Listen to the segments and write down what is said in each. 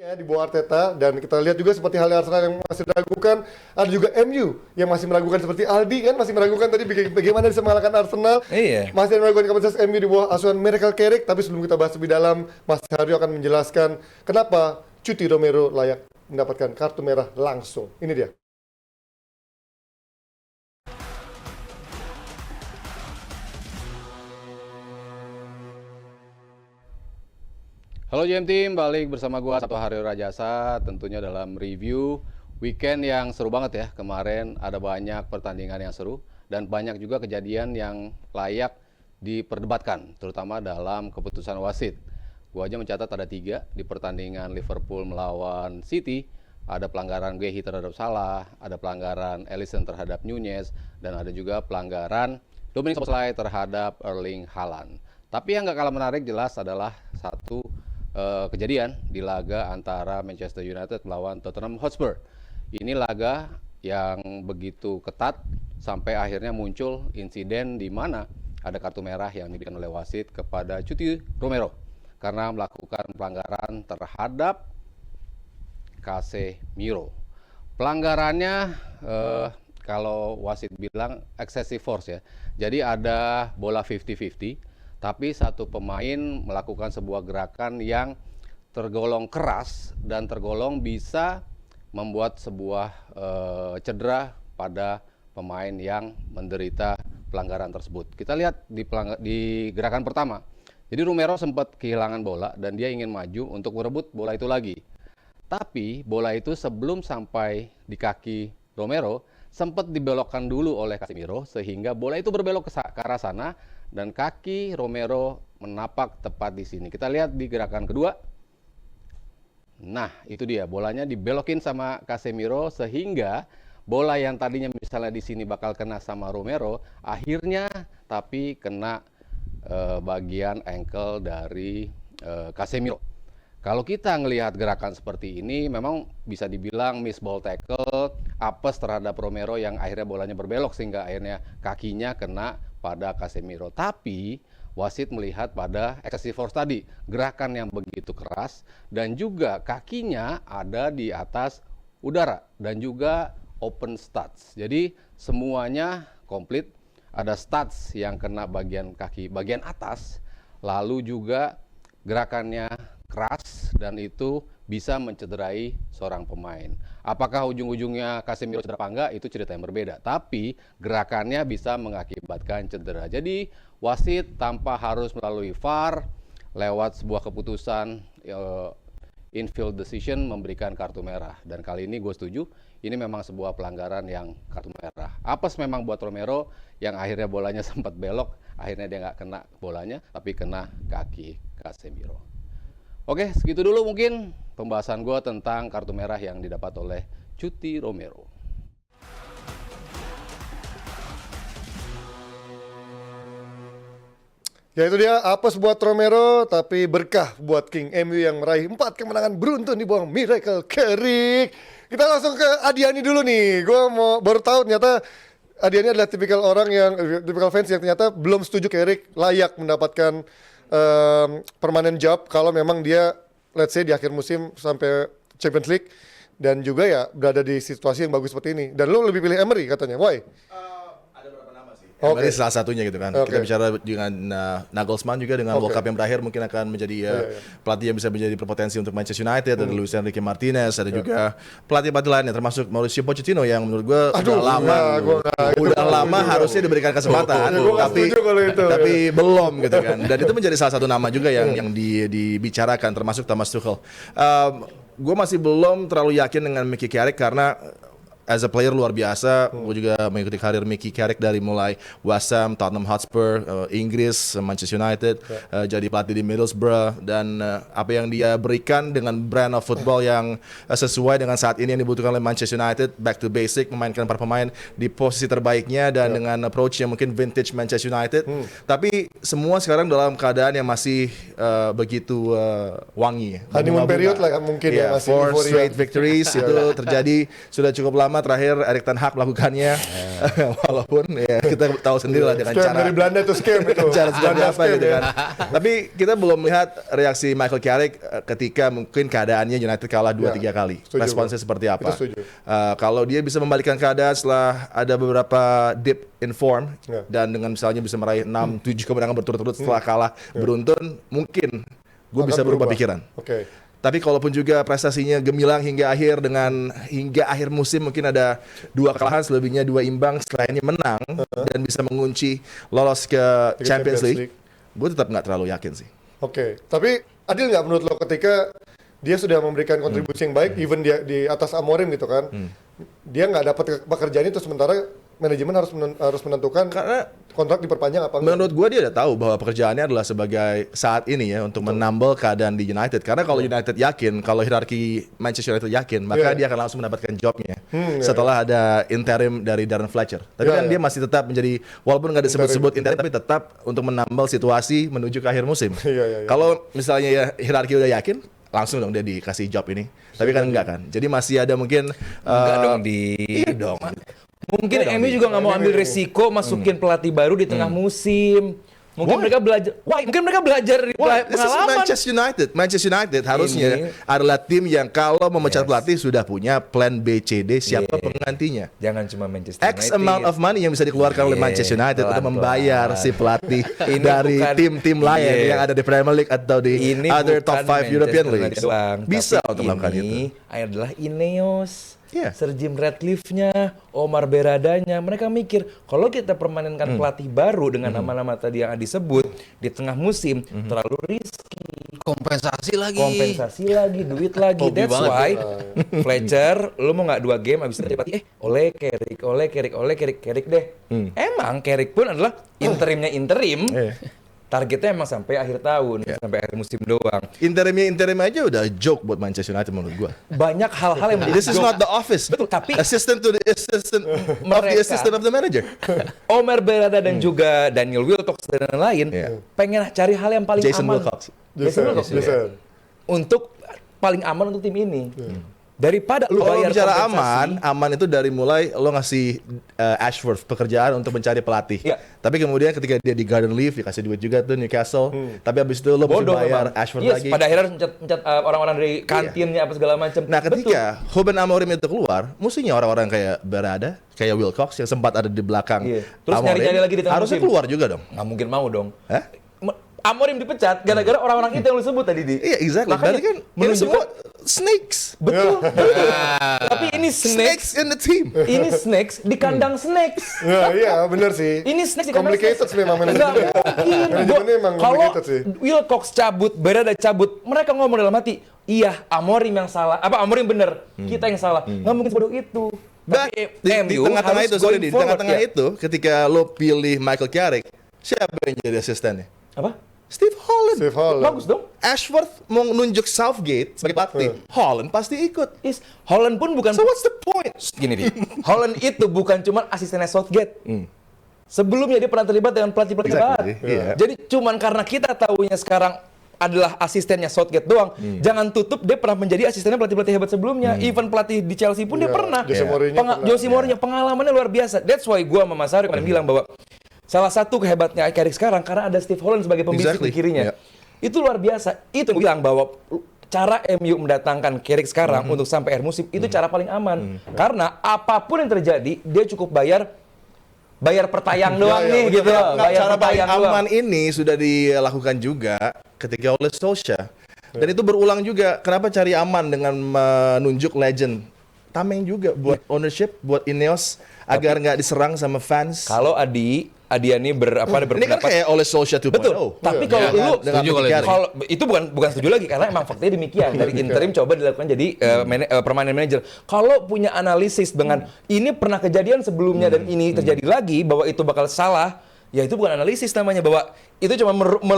ya di bawah Arteta, dan kita lihat juga seperti halnya Arsenal yang masih meragukan, ada juga MU yang masih meragukan seperti Aldi kan masih meragukan tadi bagaimana bisa mengalahkan Arsenal. Iya. Masih meragukan kapasitas MU di bawah asuhan Miracle Carrick, tapi sebelum kita bahas lebih dalam, Mas Haryo akan menjelaskan kenapa Cuti Romero layak mendapatkan kartu merah langsung. Ini dia. Halo GM Team, balik bersama gua Sabto Haryo Rajasa, tentunya dalam review weekend yang seru banget ya. Kemarin ada banyak pertandingan yang seru dan banyak juga kejadian yang layak diperdebatkan, terutama dalam keputusan wasit. Gua aja mencatat ada 3 di pertandingan Liverpool melawan City. Ada pelanggaran Guehi terhadap Salah, ada pelanggaran Alisson terhadap Nunez, dan ada juga pelanggaran Dominic Szoboszlai terhadap Erling Haaland. Tapi yang nggak kalah menarik jelas adalah satu kejadian di laga antara Manchester United melawan Tottenham Hotspur. Ini laga yang begitu ketat sampai akhirnya muncul insiden di mana ada kartu merah yang diberikan oleh wasit kepada Cuti Romero karena melakukan pelanggaran terhadap Casemiro. Pelanggarannya kalau wasit bilang excessive force ya. Jadi ada bola 50-50. Tapi satu pemain melakukan sebuah gerakan yang tergolong keras dan tergolong bisa membuat sebuah cedera pada pemain yang menderita pelanggaran tersebut. Kita lihat di gerakan pertama. Jadi Romero sempat kehilangan bola dan dia ingin maju untuk merebut bola itu lagi. Tapi bola itu sebelum sampai di kaki Romero sempat dibelokkan dulu oleh Casemiro sehingga bola itu berbelok ke arah sana dan kaki Romero menapak tepat di sini. Kita lihat di gerakan kedua. Nah, itu dia bolanya dibelokin sama Casemiro sehingga bola yang tadinya misalnya di sini bakal kena sama Romero, akhirnya tapi kena bagian ankle dari Casemiro. Kalau kita ngelihat gerakan seperti ini, memang bisa dibilang miss ball tackle, apes terhadap Romero yang akhirnya bolanya berbelok sehingga akhirnya kakinya kena pada Casemiro. Tapi wasit melihat pada excessive force tadi, gerakan yang begitu keras dan juga kakinya ada di atas udara dan juga open studs. Jadi semuanya komplit, ada studs yang kena bagian kaki bagian atas, lalu juga gerakannya keras dan itu bisa mencederai seorang pemain. Apakah ujung-ujungnya Casemiro cedera apa enggak, itu cerita yang berbeda. Tapi gerakannya bisa mengakibatkan cedera. Jadi wasit tanpa harus melalui VAR, lewat sebuah keputusan infield decision memberikan kartu merah. Dan kali ini gue setuju, ini memang sebuah pelanggaran yang kartu merah. Apes memang buat Romero yang akhirnya bolanya sempat belok, akhirnya dia nggak kena bolanya, tapi kena kaki Casemiro. Oke, segitu dulu mungkin pembahasan gue tentang kartu merah yang didapat oleh Cuti Romero. Ya itu dia, apes buat Romero, tapi berkah buat King MU yang meraih 4 kemenangan beruntun di bawah Miracle Carrick. Kita langsung ke Adiani dulu nih. Gue baru tahu ternyata Adiani adalah tipikal fans yang ternyata belum setuju Carrick layak mendapatkan permanent job kalau memang dia let's say di akhir musim sampai Champions League dan juga ya berada di situasi yang bagus seperti ini. Dan lu lebih pilih Emery katanya, why? Ada beberapa nama sih. Okay. Emery salah satunya gitu kan. Okay. Kita bicara dengan Nagelsmann juga dengan World Cup yang berakhir mungkin akan menjadi pelatih yang bisa menjadi berpotensi untuk Manchester United. Ada Luis Enrique Martinez, ada juga pelatih-pelatih lainnya termasuk Mauricio Pochettino yang menurut gue udah lama harusnya diberikan kesempatan tapi belum gitu kan. Dan itu menjadi salah satu nama juga yang dibicarakan termasuk Thomas Tuchel. Gue masih belum terlalu yakin dengan Mickey Carrick karena as a player luar biasa. Gue juga mengikuti karir Mickey Carrick dari mulai West Ham, Tottenham Hotspur, Inggris, Manchester United, jadi pelatih di Middlesbrough, dan apa yang dia berikan dengan brand of football yang sesuai dengan saat ini yang dibutuhkan oleh Manchester United, back to basic, memainkan para pemain di posisi terbaiknya dan dengan approach yang mungkin vintage Manchester United. Tapi semua sekarang dalam keadaan yang masih begitu wangi. Honeymoon period lah mungkin ya masih 4 straight victories itu terjadi sudah cukup lama. lama terakhir Erik ten Hag melakukannya. Walaupun ya kita tahu sendiri lah dengan Scam cara dari Belanda itu scam itu. cara seperti Belanda apa scam, gitu ya. kan. Tapi kita belum melihat reaksi Michael Carrick ketika mungkin keadaannya United kalah 2-3 kali. setuju, Responsnya Bang. seperti apa? Itu setuju. Kalau dia bisa membalikkan keadaan setelah ada beberapa dip in form Ya. dan dengan misalnya bisa meraih 6-7 kemenangan berturut-turut setelah kalah beruntun, mungkin gue Akan bisa berubah pikiran. Oke. Tapi kalaupun juga prestasinya gemilang hingga akhir musim mungkin ada 2 kekalahan, selebihnya 2 imbang, selainnya menang dan bisa mengunci lolos ke Champions League, gue tetap nggak terlalu yakin sih. Oke. Tapi adil nggak menurut lo ketika dia sudah memberikan kontribusi yang baik, even dia di atas Amorim gitu kan, dia nggak dapat pekerjaan itu, sementara manajemen harus menentukan Karena kontrak diperpanjang apa enggak. menurut gue dia udah tahu bahwa pekerjaannya adalah sebagai saat ini ya untuk menambal keadaan di United. Karena kalau United yakin, kalau hierarki Manchester United yakin, maka dia akan langsung mendapatkan jobnya setelah ada interim dari Darren Fletcher. Tapi kan dia masih tetap menjadi, walaupun nggak disebut-sebut interim, tapi tetap untuk menambal situasi menuju ke akhir musim. Kalau misalnya ya hierarki udah yakin, langsung dong dia dikasih job ini. Tapi kan enggak kan. Jadi masih ada mungkin Enggak dong iya dong. Mungkin MU juga nggak mau ambil resiko masukin pelatih baru di tengah musim. Mungkin mereka belajar. Wah, mungkin mereka belajar dari This is pengalaman. Manchester United. Manchester United harusnya adalah tim yang kalau memecat pelatih sudah punya plan B, C, D, siapa penggantinya. Jangan cuma Manchester X United. amount of money yang bisa dikeluarkan oleh Manchester United untuk membayar si pelatih dari bukan- tim-tim lain yang ada di Premier League atau di Ini other bukan top 5 Manchester European United leagues. doang, Bisa tapi untuk melakukan itu. ini adalah Ineos. Iya. Sir Jim Ratcliffe-nya, Omar Beradanya, mereka mikir kalau kita permanenkan pelatih baru dengan nama-nama tadi yang disebut di tengah musim terlalu risky, Kompensasi lagi. duit lagi. Hobi That's banget why Fletcher, lu mau nggak 2 game abis itu jadi pelatih? oleh Carrick deh. Emang Carrick pun adalah interim. Targetnya emang sampai akhir tahun, sampai akhir musim doang. Interim aja udah joke buat Manchester United menurut gua. Banyak hal-hal yang menjadi This is joke. not the office. Betul, tapi assistant to the assistant of the Mereka- assistant of the manager. Omar Berada dan juga Daniel Wilcox dan lain pengen cari hal yang paling Jason aman. Wilcox. Jason Wilcox Jason. untuk paling aman untuk tim ini. Daripada lu Kalau bayar bicara kompensasi, aman itu dari mulai lo ngasih Ashworth pekerjaan untuk mencari pelatih. Iya. Tapi kemudian ketika dia di garden leave dikasih duit juga tuh Newcastle. Tapi abis itu lo mesti bodoh bayar memang. Ashworth Yes, lagi. pada akhirnya harus mencat orang-orang dari kantinnya apa segala macam. Nah ketika Ruben Amorim itu keluar, mestinya orang-orang kayak Berada, kayak Wilcox yang sempat ada di belakang Iya. Terus Amorim, nyari-nyari lagi di tengah harusnya musim. keluar juga dong. Nggak mungkin mau dong. Hah? Amorim dipecat gara-gara orang-orang itu yang lu sebut tadi di. Iya, exactly. Makanya Berarti kan ini menunjukkan semua snakes. betul. Tapi ini snakes, Snakes in the team. ini snakes di kandang snakes. Ya, iya benar sih. Ini snakes di kandang Complicated sih memang Nggak manajemennya. mungkin. Manajemennya emang Kalau complicated sih. Wilcox cabut, Berada cabut, mereka ngomong dalam hati, iya Amorim yang salah, apa Amorim bener, kita yang salah. Nggak mungkin sebodoh itu. Dan Tapi di MU tengah-tengah harus itu, sorry, going di forward, tengah-tengah ya. itu, ketika lo pilih Michael Carrick, siapa yang jadi asistennya? Apa? Steve Holland. Steve Holland. Bagus dong. Ashworth mau nunjuk Southgate sebagai pelatih. Holland pasti ikut. Holland pun bukan. So what's the point? Gini nih, Holland itu bukan cuma asistennya Southgate. Sebelumnya dia pernah terlibat dengan pelatih-pelatih Exactly, baru. iya. Jadi cuman karena kita tahunya sekarang adalah asistennya Southgate doang, jangan tutup dia pernah menjadi asistennya pelatih-pelatih hebat sebelumnya. Even pelatih di Chelsea pun dia pernah. Jose Mourinho pernah. Jose Mourinho pengalamannya luar biasa. That's why gua sama Mas Ari kemarin bilang bahwa salah satu kehebatnya Carrick sekarang karena ada Steve Holland sebagai pembisik Exactly, di kirinya. yeah. Itu luar biasa. Itu gua bilang bahwa cara MU mendatangkan Carrick sekarang untuk sampai akhir musim itu cara paling aman. Karena apapun yang terjadi, dia cukup bayar pertayang doang Ya, nih betul. gitu. Nah, Bayar cara paling pertayang doang. aman ini sudah dilakukan juga ketika oleh Solskjaer. Dan itu berulang juga. Kenapa cari aman dengan menunjuk legend? Tameng juga buat ownership, buat Ineos agar nggak diserang sama fans. Kalau Adiani Ini kan berpendapat kayak oleh Solskjaer 2.0. betul. Tapi kalau lu dengan setuju kalau Carrick. kalau itu bukan setuju lagi karena emang faktanya demikian. Dari interim coba dilakukan jadi permanent manager. Kalau punya analisis dengan ini pernah kejadian sebelumnya dan ini terjadi lagi bahwa itu bakal salah, ya itu bukan analisis namanya, bahwa itu cuma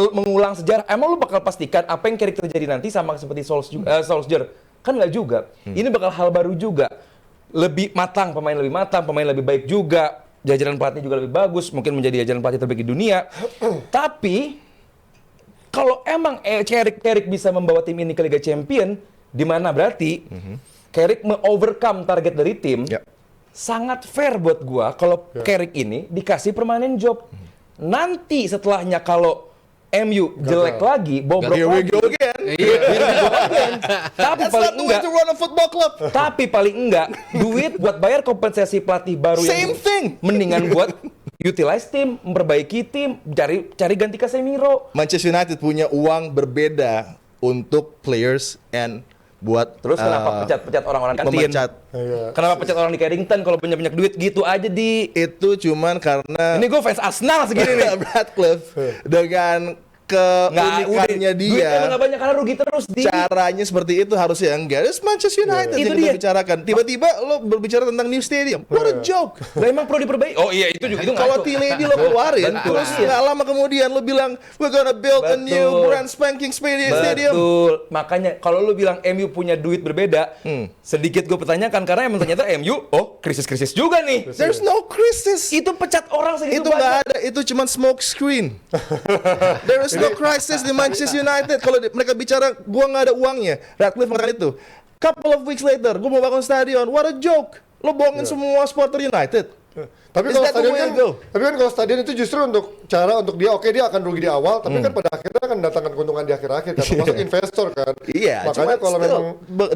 mengulang sejarah. Emang lu bakal pastikan apa yang Carrick terjadi nanti sama seperti Solskjaer? Kan nggak juga. Ini bakal hal baru juga. Lebih matang, pemain lebih baik juga. Jajaran pelatih juga lebih bagus, mungkin menjadi jajaran pelatih terbaik di dunia. Tapi kalau emang Carrick bisa membawa tim ini ke Liga Champion, di mana berarti Carrick me-overcome target dari tim, Ya. sangat fair buat gua kalau Carrick ini dikasih permanen job. Nanti setelahnya kalau MU jelek lagi, bobrok Here we lagi. go again. Tapi That's paling not the way enggak, to run a football club. tapi paling enggak duit buat bayar kompensasi pelatih baru Same yang thing. mendingan buat utilize tim, memperbaiki tim, cari ganti Casemiro. Manchester United punya uang berbeda untuk players and buat Terus kenapa pecat-pecat orang-orang kantin? memecat. Iya. Kenapa pecat orang di Carrington kalau punya banyak duit gitu aja Itu cuman karena Ini gue fans Arsenal segini nih. Radcliffe dengan keunikannya duit dia. emang gak banyak karena rugi terus di. Caranya seperti itu harusnya enggak. It's Manchester United Itu yang dia. dibicarakan. Tiba-tiba lo berbicara tentang new stadium. What a joke. Lah emang perlu diperbaiki. Oh iya itu juga itu Kalau ngaco. T-Lady lo keluarin, Betul. terus nggak lama kemudian lo bilang we're gonna build a new Betul. brand spanking stadium. Betul. Makanya kalau lu bilang MU punya duit berbeda, sedikit gue pertanyakan karena emang ternyata MU krisis-krisis juga nih. There's no crisis. Itu pecat orang segitu Itu nggak banyak. ada, itu cuma smoke screen. There is no crisis di Manchester United. Kalau mereka bicara, gua nggak ada uangnya. Radcliffe mengatakan itu. Couple of weeks later, gua mau bangun stadion. What a joke. Lo bohongin semua supporter United. Tapi Is kalau that the stadion way kan, to go? tapi kan kalau stadion itu justru untuk cara untuk dia, oke dia akan rugi di awal, tapi kan pada akhirnya akan mendatangkan keuntungan di akhir-akhir kan, termasuk investor kan. Iya, Makanya cuma kalau still,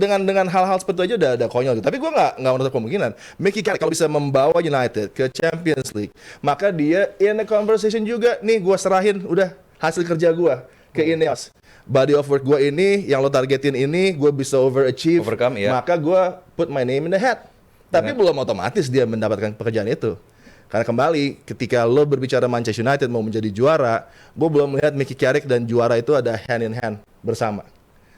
memang dengan hal-hal seperti itu aja udah konyol gitu. Tapi gue nggak menutup kemungkinan Mickey Carrick kalau bisa membawa United ke Champions League, maka dia in the conversation juga. Nih gue serahin udah hasil kerja gue ke Ineos. Body of work gue ini, yang lo targetin ini, gue bisa overachieve. Overcome, iya. Maka gue put my name in the hat. Tapi belum otomatis dia mendapatkan pekerjaan itu. Karena kembali, ketika lo berbicara Manchester United mau menjadi juara, gue belum melihat Mickey Carrick dan juara itu ada hand in hand bersama.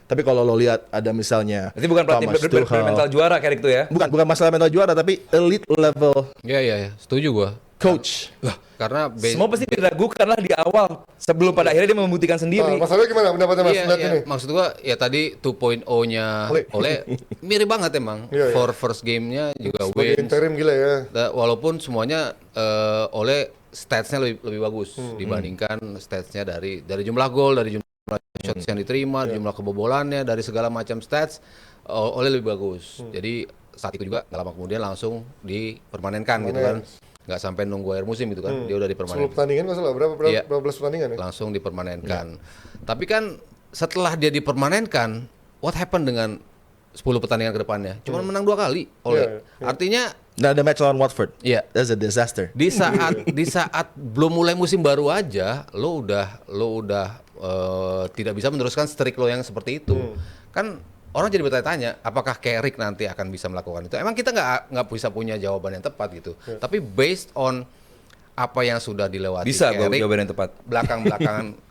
Tapi kalau lo lihat ada misalnya Berarti bukan pelatih Thomas Tuchel. mental juara kayak itu ya. Bukan masalah mental juara, tapi elite level Iya, setuju gua. coach. Karena Semua pasti diragukan lah di awal sebelum pada akhirnya dia membuktikan sendiri. masalahnya gimana pendapatnya Mas Iya, lihat iya. ini? Maksud gua ya tadi 2.0-nya oleh mirip banget emang. Iya, iya. For first game-nya juga Sebagai wins. interim gila ya. Walaupun semuanya oleh stats-nya lebih bagus dibandingkan stats-nya dari jumlah gol, dari jumlah shots yang diterima, jumlah kebobolannya, dari segala macam stats oleh lebih bagus. Jadi saat itu juga gak lama kemudian langsung dipermanenkan gitu kan. Nggak sampai nunggu akhir musim gitu kan, dia udah 10 dipermanenkan. pertandingan nggak salah, berapa Iya. belas pertandingan ya? Langsung dipermanenkan. Tapi kan setelah dia dipermanenkan, what happened dengan 10 pertandingan ke depannya? Cuma menang 2 kali oleh. Iya. Artinya Nah, ada match lawan Watford. Iya. That's a disaster. di saat belum mulai musim baru aja lo udah tidak bisa meneruskan streak lo yang seperti itu. Kan orang jadi bertanya-tanya, apakah Carrick nanti akan bisa melakukan itu? Emang kita nggak bisa punya jawaban yang tepat gitu. Tapi based on apa yang sudah dilewati Bisa gue Carrick, jawaban yang tepat. belakang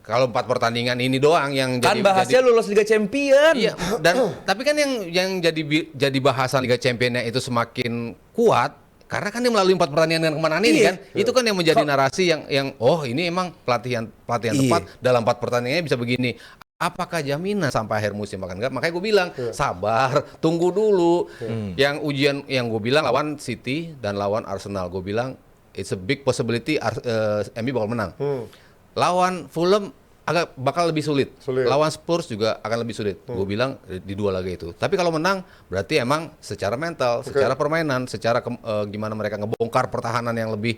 kalau 4 pertandingan ini doang yang Kan bahasnya lulus Liga Champion. iya, dan tapi kan yang jadi bahasan Liga Championnya itu semakin kuat karena kan dia melalui 4 pertandingan yang kemarin ini Iya. kan. Itu kan yang menjadi narasi yang ini emang pelatihan Iya. tepat dalam 4 pertandingannya bisa begini. Apakah jaminan sampai akhir musim akan enggak? Makanya gue bilang sabar, tunggu dulu. Yang ujian yang gue bilang lawan City dan lawan Arsenal, gue bilang it's a big possibility MU bakal menang. Lawan Fulham bakal lebih sulit. Lawan Spurs juga akan lebih sulit. Gue bilang di 2 laga itu. Tapi kalau menang berarti emang secara mental, secara permainan, secara gimana mereka ngebongkar pertahanan yang lebih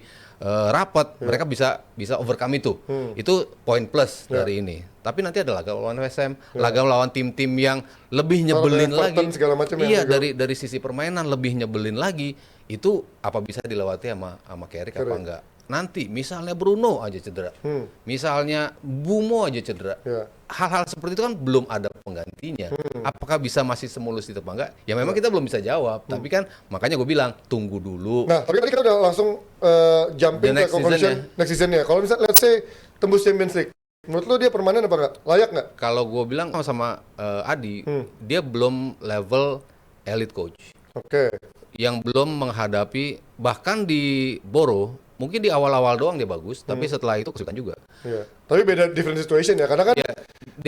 rapat, mereka bisa overcome itu. Itu poin plus dari ini. Tapi nanti ada laga lawan West Ham, laga lawan tim-tim yang lebih nyebelin Everton, lagi. segala macam Iya, yang dari sisi permainan lebih nyebelin lagi. Itu apa bisa dilewati sama Carrick apa enggak? Nanti misalnya Bruno aja cedera, misalnya Bumo aja cedera, hal-hal seperti itu kan belum ada penggantinya. Apakah bisa masih semulus itu apa enggak? Ya memang kita belum bisa jawab. Tapi kan makanya gue bilang tunggu dulu. Nah, tapi tadi kita udah langsung jumping The ke next conclusion season next season ya. Kalau misalnya let's say tembus Champions League, menurut lu dia permanen apa enggak? Layak nggak? Kalau gue bilang sama Adi, dia belum level elite coach. Oke. Yang belum menghadapi bahkan di Boro. Mungkin di awal-awal doang dia bagus, tapi setelah itu kesulitan juga. Iya. Tapi beda different situation ya, karena kan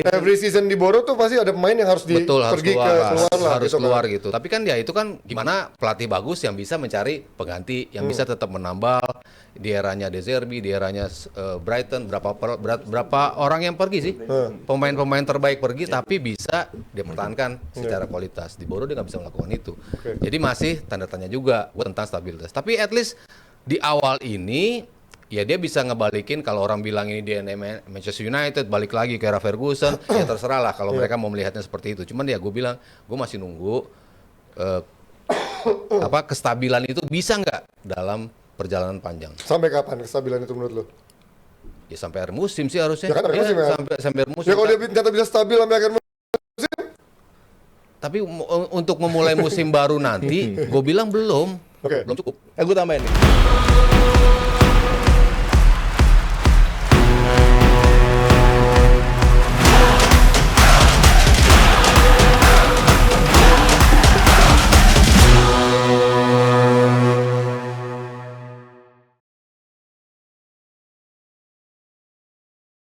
every season di Boro tuh pasti ada pemain yang harus Betul, harus pergi keluar, lah, harus gitu keluar kan. gitu. Tapi kan ya itu kan gimana pelatih bagus yang bisa mencari pengganti, yang bisa tetap menambal di eranya De Zerbi, di eranya Brighton, berapa orang yang pergi sih? Pemain-pemain terbaik pergi, tapi bisa dipertahankan secara kualitas. Di Boro dia nggak bisa melakukan itu. Jadi masih tanda tanya juga tentang stabilitas. Tapi at least di awal ini ya dia bisa ngebalikin. Kalau orang bilang ini DNA Manchester United balik lagi ke era Ferguson, ya terserah lah kalau mereka mau melihatnya seperti itu. Cuman ya gue bilang gue masih nunggu kestabilan itu bisa nggak dalam perjalanan panjang. Sampai kapan kestabilan itu menurut lo? Ya sampai akhir musim sih harusnya. Ya kan akhir musim ya. Sampai akhir musim. Ya kalau dia ternyata bisa stabil sampai akhir musim, Tapi untuk memulai musim baru nanti, gue bilang belum Oke. cukup. Gue tambahin nih.